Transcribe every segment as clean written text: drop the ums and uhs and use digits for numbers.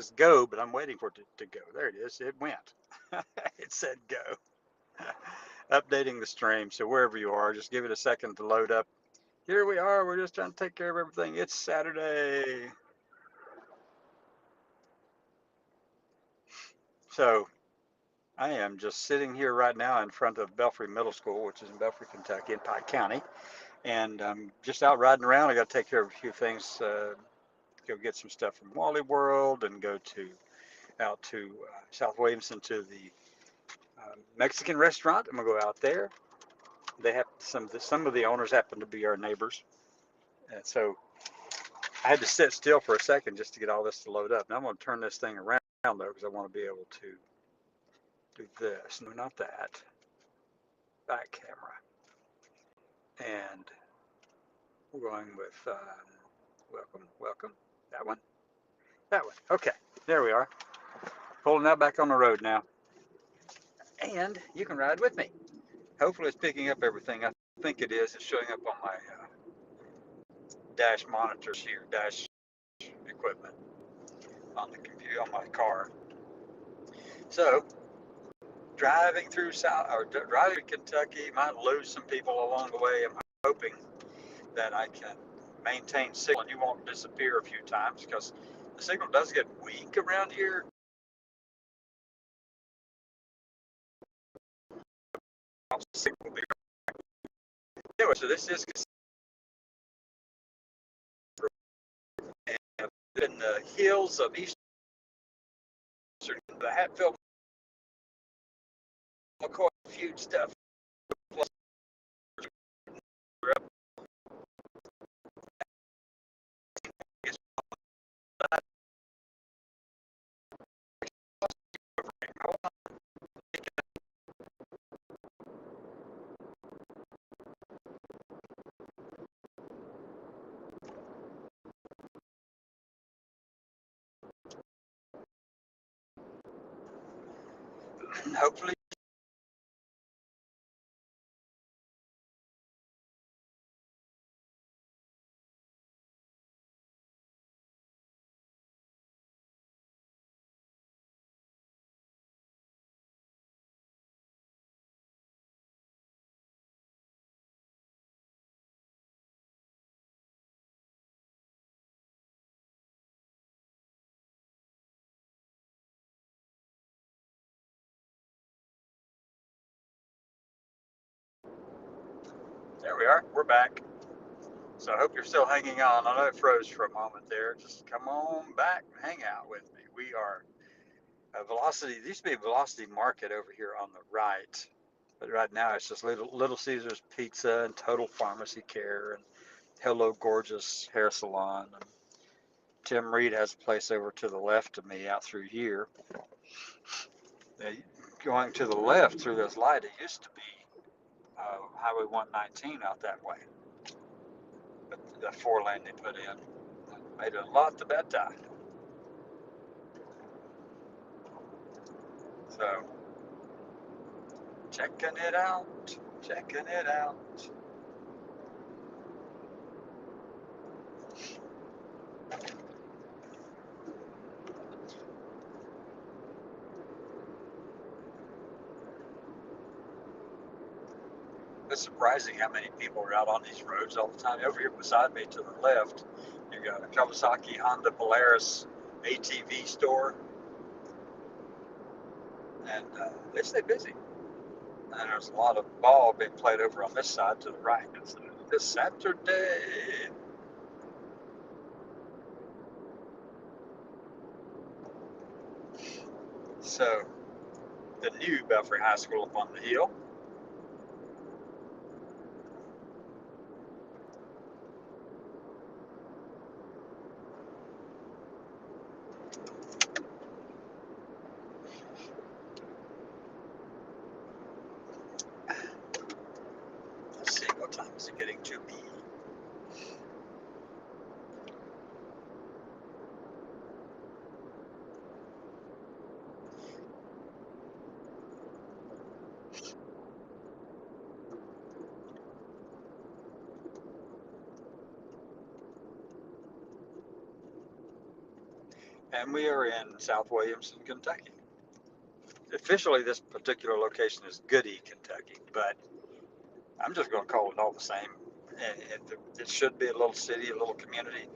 says go, but I'm waiting for it to go. There it is. It went. It said go. Updating the stream. So wherever you are, just give it a second to load up. Here we are. We're just trying to take care of everything. It's Saturday. So I am just sitting here right now in front of Belfry Middle School, which is in Belfry, Kentucky, in Pike County. And I'm just out riding around. I got to take care of a few things. Go get some stuff from Wally World and go out to South Williamson to the Mexican restaurant. I'm gonna go out there. They have some of the owners happen to be our neighbors, and so I had to sit still for a second just to get all this to load up. Now I'm gonna turn this thing around though because I want to be able to do this. No, not that. Back camera. And we're going with welcome. That one. That one. Okay. There we are. Pulling that back on the road now. And you can ride with me. Hopefully it's picking up everything. I think it is. It's showing up on my dash monitors here, dash equipment on the computer on my car. So driving through driving Kentucky, might lose some people along the way. I'm hoping that I can maintain signal and you won't disappear a few times because the signal does get weak around here. Anyway, so this is in the hills of eastern the Hatfield McCoy feud stuff. Plus, hopefully there we are. We're back. So I hope you're still hanging on. I know it froze for a moment there. Just come on back and hang out with me. We are a Velocity. There used to be a Velocity Market over here on the right, but right now it's just Little Caesars Pizza and Total Pharmacy Care and Hello Gorgeous Hair Salon. And Tim Reed has a place over to the left of me out through here. Going to the left through this light, it used to be Highway 119 out that way. But the 4-lane they put in made it a lot better. So, checking it out. It's surprising how many people are out on these roads all the time. Over here beside me to the left, you got a Kawasaki Honda Polaris ATV store. And they stay busy. And there's a lot of ball being played over on this side to the right. It's this Saturday. So, the new Belfry High School up on the hill. Let's see, what time is it getting to be? and we are in South Williamson, Kentucky. Officially, this particular location is Goody, Kentucky, but I'm just going to call it all the same. It should be a little city, a little community.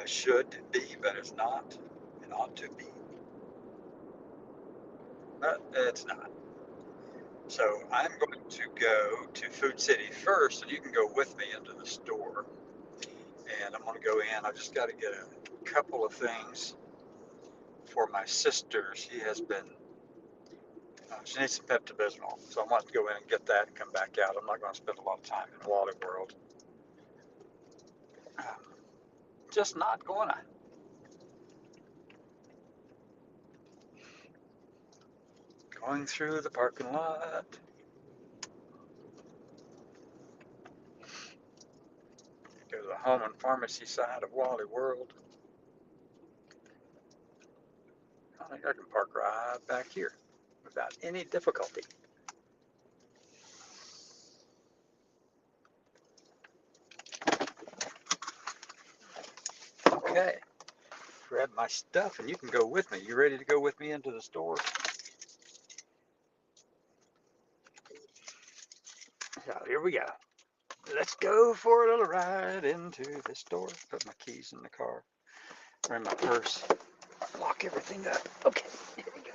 Should be, but it's not. It ought to be, but it's not. So I'm going to go to Food City first, and you can go with me into the store. And I'm going to go in. I just got to get a couple of things for my sister. She needs some Pepto-Bismol, so I want to go in and get that and come back out. I'm not going to spend a lot of time in Wally World. Just not going to. Going through the parking lot. Go to the home and pharmacy side of Wally World. I think I can park right back here without any difficulty. Okay, grab my stuff and you can go with me. You ready to go with me into the store? So here we go. Let's go for a little ride into the store. Put my keys in the car or in my purse. Lock everything up. Okay, here we go.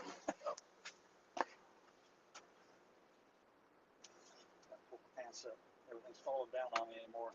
Pull the pants up. Everything's falling down on me anymore.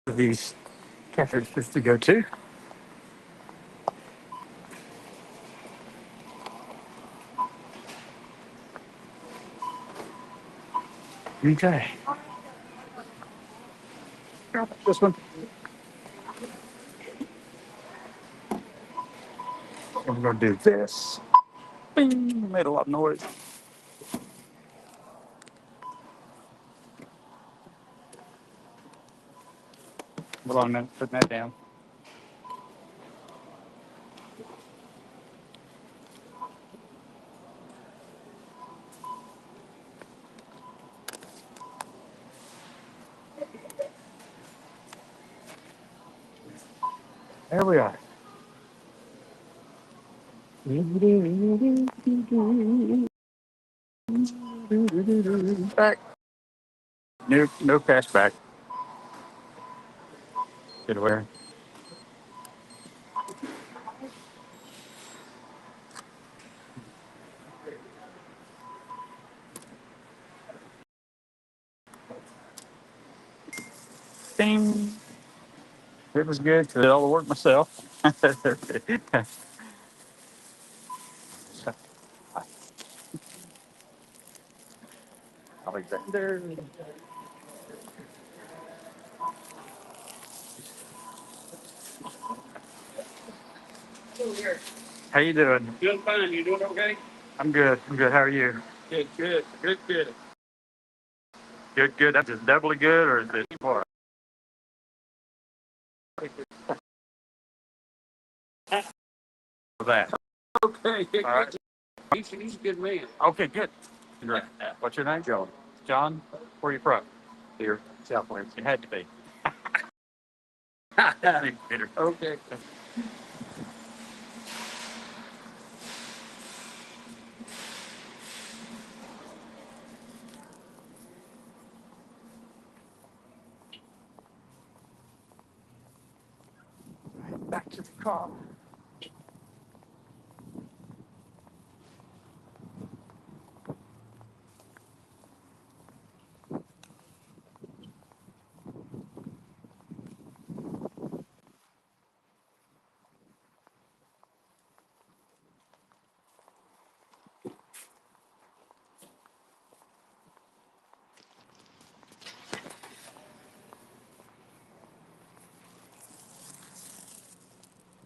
These cafes to go to. Okay. This one. I'm going to do this. Bing, made a lot of noise. Hold on a minute, putting that down. There we are. Back. No cash back. Get away. Ding. It was good. Did all the work myself. Alexander. How you doing? Doing fine. You doing okay? I'm good. I'm good. How are you? Good, good, good, good. Good, good. That's just doubly good, or is it more? For that. Okay. All right. He's a good man. Okay, good. Right. What's your name? John. John, where are you from? Here, Southwest. It had to be. Peter. Okay. Back to the car.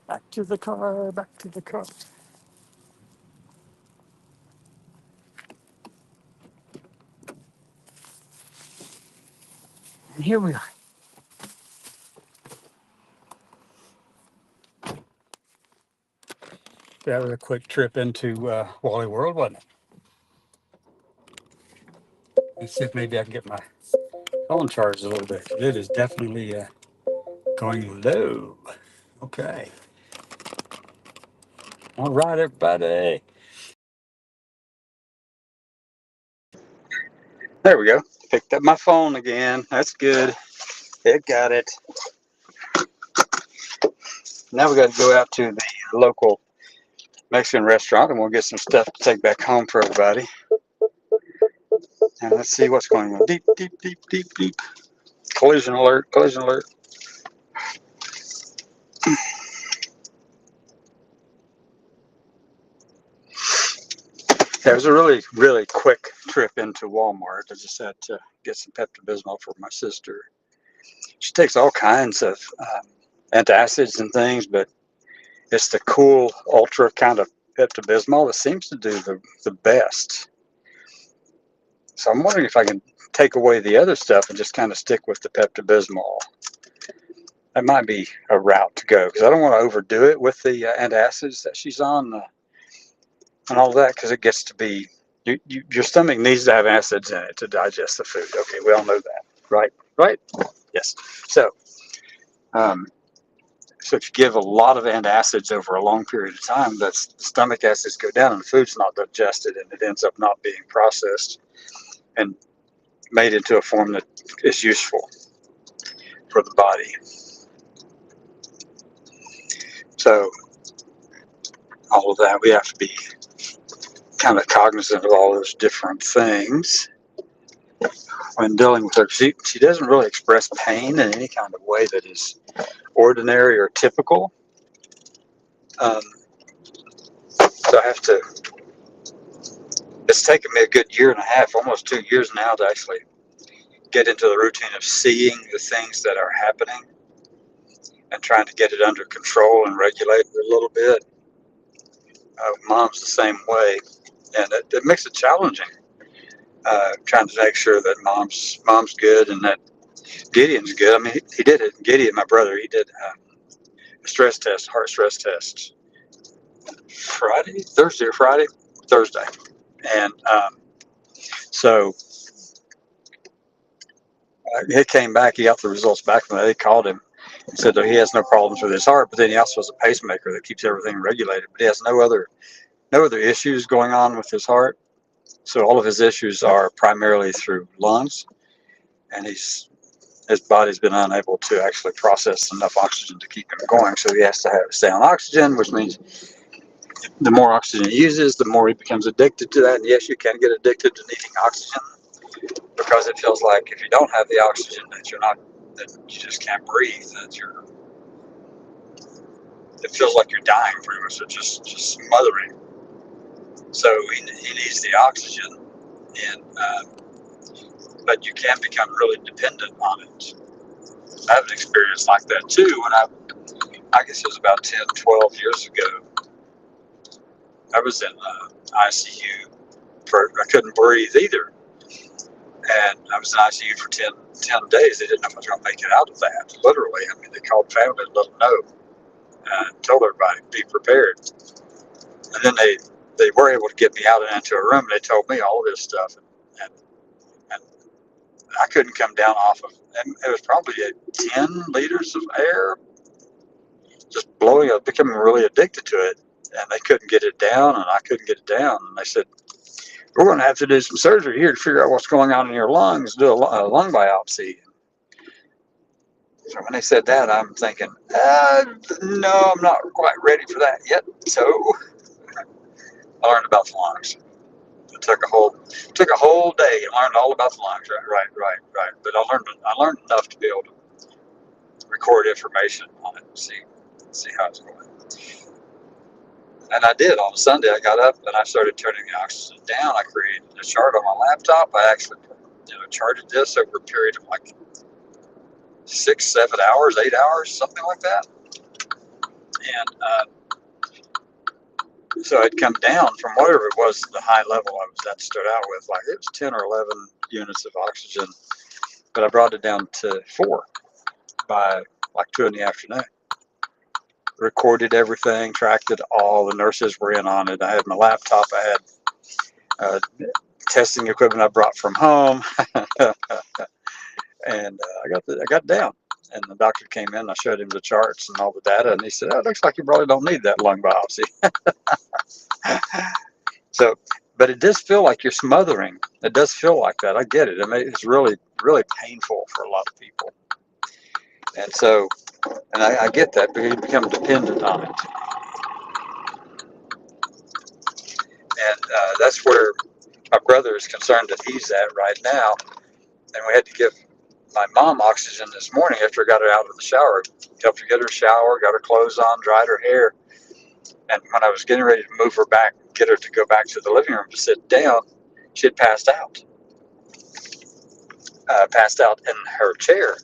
Back to the car. Back to the car. And here we are. That was a quick trip into Wally World, wasn't it? Let's see if maybe I can get my phone charged a little bit. It is definitely going low. Okay. All right, everybody. There we go. Picked up my phone again. That's good. It got it. Now we got to go out to the local Mexican restaurant and we'll get some stuff to take back home for everybody. And let's see what's going on. Deep, deep, deep, deep, deep. Collision alert, collision alert. Yeah, it was a really, really quick trip into Walmart. I just had to get some Pepto-Bismol for my sister. She takes all kinds of antacids and things, but it's the cool ultra kind of Pepto-Bismol that seems to do the best. So I'm wondering if I can take away the other stuff and just kind of stick with the Pepto-Bismol. That might be a route to go because I don't want to overdo it with the antacids that she's on and all of that because it gets to be your stomach needs to have acids in it to digest the food. Okay, we all know that, right? Right? Yes. So, so if you give a lot of antacids over a long period of time, the stomach acids go down and the food's not digested and it ends up not being processed and made into a form that is useful for the body. So all of that, we have to be kind of cognizant of all those different things when dealing with her. She doesn't really express pain in any kind of way that is ordinary or typical. So I have to, it's taken me a good year and a half, almost 2 years now to actually get into the routine of seeing the things that are happening and trying to get it under control and regulate it a little bit. Mom's the same way, and it makes it challenging. Trying to make sure that mom's good and that Gideon's good. I mean, he did it. Gideon, my brother, he did a stress test, heart stress test, Thursday, and so he came back. He got the results back from that. They called him, He said that he has no problems with his heart, but then he also has a pacemaker that keeps everything regulated. But he has no other issues going on with his heart. So all of his issues are primarily through lungs, and his body's been unable to actually process enough oxygen to keep him going. So he has to stay on oxygen, which means the more oxygen he uses, the more he becomes addicted to that. And yes, you can get addicted to needing oxygen because it feels like if you don't have the oxygen, that you just can't breathe. It feels like you're dying pretty much, or just smothering. So he needs the oxygen, and but you can become really dependent on it. I have an experience like that too. When I guess it was about 10, 12 years ago, I was in ICU. I couldn't breathe either. And I was in ICU for 10 days. They didn't know if I was going to make it out of that, literally. I mean, they called family and let them know. Told everybody, be prepared. And then they were able to get me out and into a room, and they told me all of this stuff. And I couldn't come down off of, and it was probably 10 liters of air, just blowing up, becoming really addicted to it. And they couldn't get it down, and I couldn't get it down. And they said, we're going to have to do some surgery here to figure out what's going on in your lungs, do a lung biopsy. So when they said that, I'm thinking, no, I'm not quite ready for that yet. So I learned about the lungs. It took a whole day and learned all about the lungs. Right. But I learned enough to be able to record information on it and see how it's going. And I did. On Sunday, I got up and I started turning the oxygen down. I created a chart on my laptop. I actually, charted this over a period of like 6, 7 hours, 8 hours, something like that. And so I'd come down from whatever it was, the high level I was at, start out with, like it was 10 or 11 units of oxygen, but I brought it down to 4 by like 2 in the afternoon. Recorded everything, tracked it all. The nurses were in on it. I had my laptop. I had testing equipment I brought from home, and I got down. And the doctor came in. I showed him the charts and all the data, and he said, "Oh, it looks like you probably don't need that lung biopsy." So, but it does feel like you're smothering. It does feel like that. I get it. I mean, it's really, really painful for a lot of people. And so, and I get that, because you become dependent on it. And that's where my brother is concerned that he's at right now. And we had to give my mom oxygen this morning after I got her out of the shower. Helped her get her shower, got her clothes on, dried her hair. And when I was getting ready to move her back, get her to go back to the living room to sit down, she had passed out in her chair.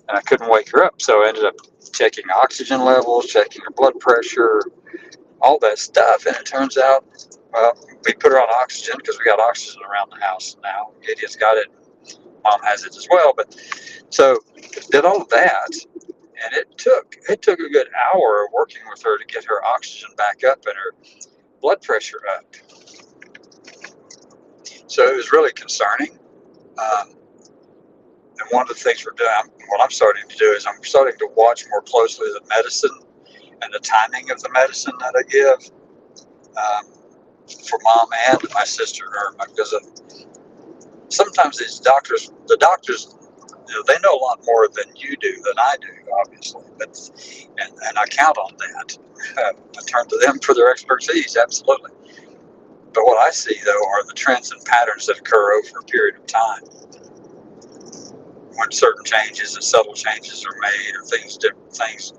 And I couldn't wake her up. So I ended up checking oxygen levels, checking her blood pressure, all that stuff. And it turns out, well, we put her on oxygen because we got oxygen around the house now. Gideon's got it. Mom has it as well. But so did all of that. And it took a good hour of working with her to get her oxygen back up and her blood pressure up. So it was really concerning. And one of the things what I'm starting to do is I'm starting to watch more closely the medicine and the timing of the medicine that I give for mom and my sister Irma, because sometimes the doctors, they know a lot more than you do, than I do, obviously. But and I count on that. I turn to them for their expertise, absolutely. But what I see, though, are the trends and patterns that occur over a period of time. When certain changes and subtle changes are made, or different things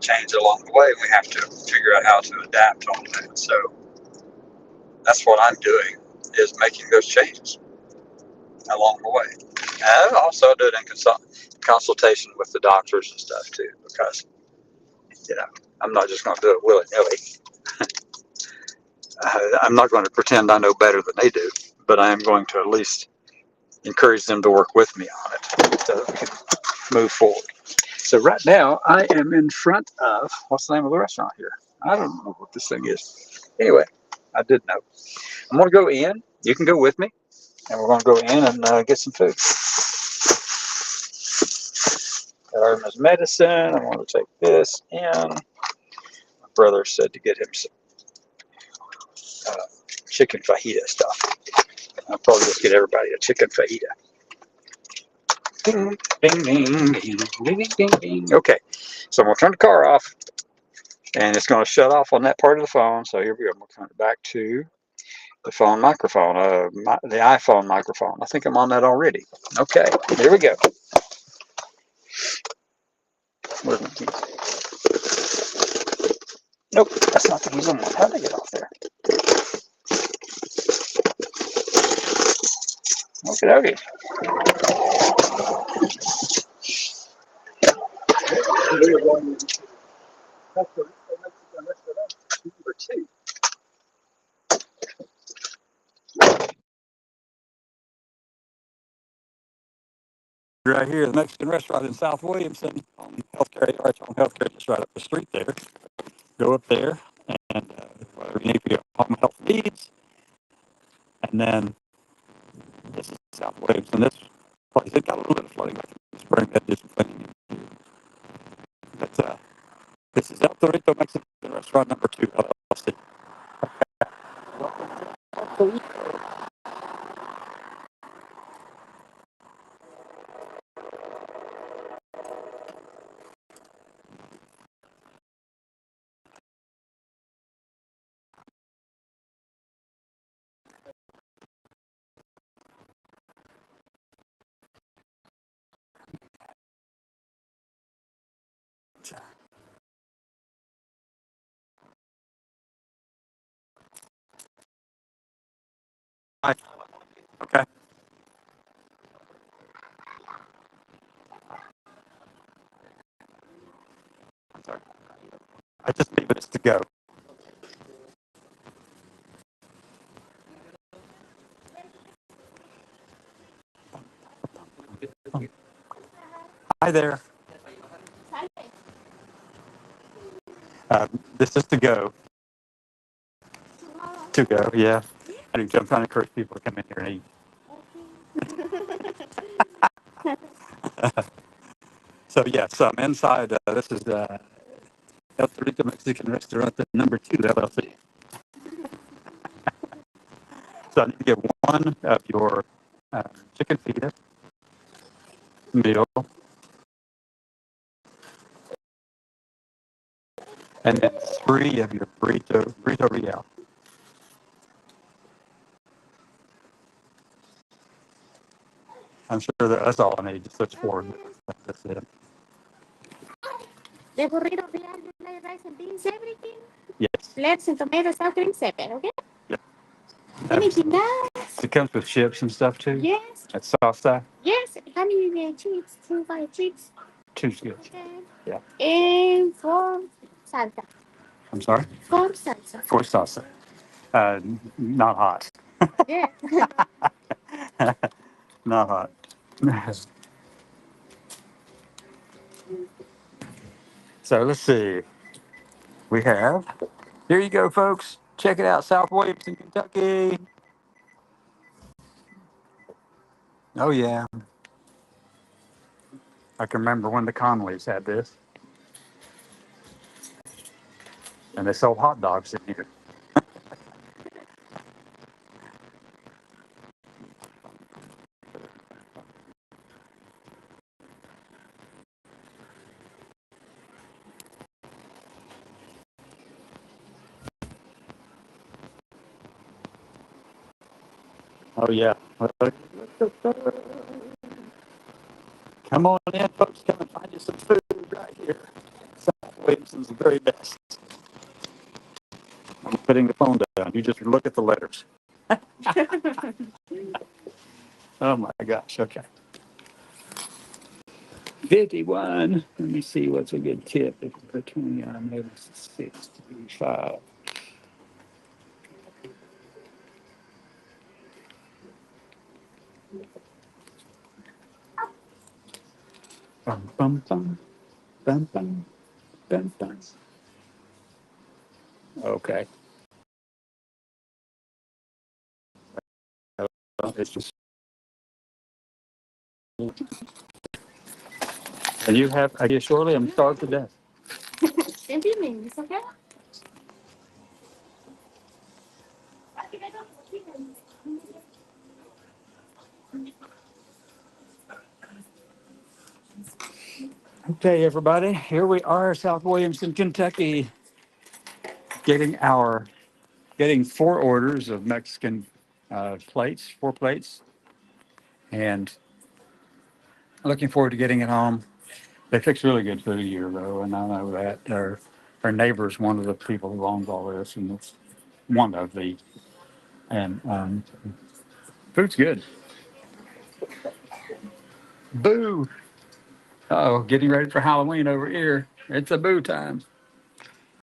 change along the way, we have to figure out how to adapt on that. So that's what I'm doing, is making those changes along the way. And I also do it in consultation with the doctors and stuff too, because I'm not just going to do it willy-nilly. I'm not going to pretend I know better than they do, but I am going to at least encourage them to work with me on it so that we can move forward. So right now I am in front of, what's the name of the restaurant here? I don't know what this thing is. Anyway, I did know. I'm going to go in. You can go with me, and we're going to go in and get some food. Artemis medicine. I want to take this in. My brother said to get him some chicken fajita stuff. I'll probably just get everybody a chicken fajita. Ding, ding, ding, ding, ding, ding, ding. Okay, so I'm going to turn the car off, and it's going to shut off on that part of the phone. So here we go. I'm going to turn it back to the phone microphone, the iPhone microphone. I think I'm on that already. Okay, here we go. Where's my keys? Nope, that's not the keys on that. How'd they get off there? Okay, okay. Number 2. Right here, the Mexican restaurant in South Williamson on Healthcare, right on Healthcare, just right up the street there. Go up there and whatever you need for your home health needs. And then this is South Williamson. This place, it got a little bit of flooding back in the spring. That did some cleaning. But this is El Torito Mexican restaurant number 2, LLC. Hi. Okay. I'm sorry. I just need this to go. Hi there. This is to go. To go, yeah. I'm trying to encourage people to come in here and eat. So, yes, I'm inside. This is El Torito Mexican Restaurant number 2, LLC. So I need to get one of your chicken fajita meal, and then 3 of your burrito real. I'm sure that's all I need. Just such 4. That's it. The burrito real, you like rice and beans, everything? Yes. Lettuce and tomatoes, sour cream, separate, okay? Yep. Anything else? It comes with chips and stuff too? Yes. That's salsa? Yes. Honey cheese, 2 fire chips. 2's good. Okay. Yeah. And 4 salsa. I'm sorry? 4 salsa. 4 salsa. Not hot. Yeah. Not hot. So let's see. We have. Here you go, folks. Check it out. South Williamson, Kentucky. Oh, yeah. I can remember when the Conleys had this. And they sold hot dogs in here. Oh, yeah. Come on in, folks. Come and find you some food right here. South Williamson's the very best. I'm putting the phone down. You just look at the letters. Oh, my gosh. Okay. 51. Let me see what's a good tip. If we put 20 on, maybe 65. Bum, bum, bum, bum, bum, bum, bum. Okay. It's just And you have, I guess, surely I'm starved to death. 50 minutes, okay? Okay, everybody, here we are, South Williamson, Kentucky, getting 4 orders of Mexican plates, 4 plates, and looking forward to getting it home. They fix really good food here, though, and I know that our neighbor's one of the people who owns all this, and it's one of the, and food's good. Boo! Oh, getting ready for Halloween over here. It's a boo time.